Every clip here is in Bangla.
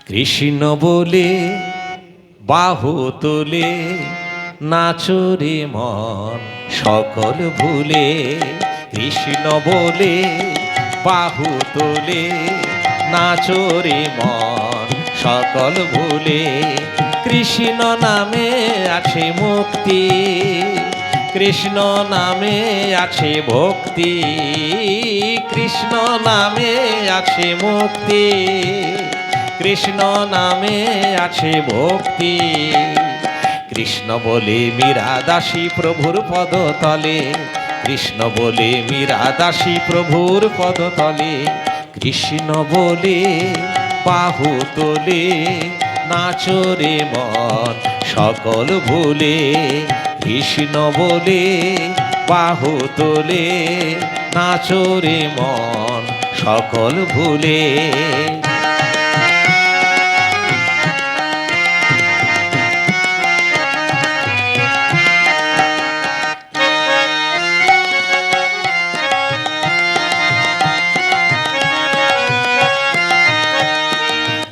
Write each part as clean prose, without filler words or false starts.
কৃষ্ণ বলে বাহু তোলে নাচরে মন সকল ভুলে। কৃষ্ণ বলে বাহু তোলে নাচরে মন সকল ভুলে। কৃষ্ণ নামে আছে মুক্তি, কৃষ্ণ নামে আছে ভক্তি, কৃষ্ণ নামে আছে মুক্তি, কৃষ্ণ নামে আছে ভক্তি। কৃষ্ণ বলে মীরা দাসী প্রভুর পদতলে, কৃষ্ণ বলে মীরা দাসী প্রভুর পদতলে। কৃষ্ণ বলে বাহু তোলে নাচরে মন সকল ভুলে। কৃষ্ণ বলে বাহু তোলে নাচরে মন সকল ভুলে।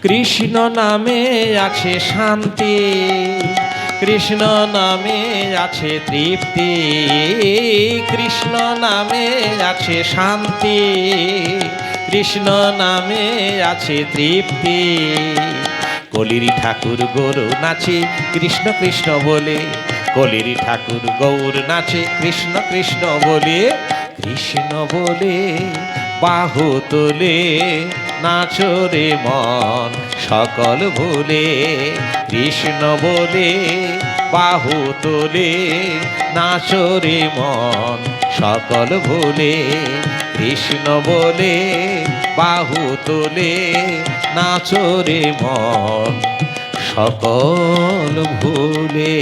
কৃষ্ণ নামে আছে শান্তি, কৃষ্ণ নামে আছে তৃপ্তি, কৃষ্ণ নামে আছে শান্তি, কৃষ্ণ নামে আছে তৃপ্তি। কলির ঠাকুর গৌর নাচে কৃষ্ণ কৃষ্ণ বলে, কলির ঠাকুর গৌর নাচে কৃষ্ণ কৃষ্ণ বলে। কৃষ্ণ বলে বাহু তোলে নাচরে মন সকল ভুলে। কৃষ্ণ বলে বাহু তোলে নাচরে মন সকল ভুলে। কৃষ্ণ বলে বাহু তোলে নাচরে মন সকল ভুলে।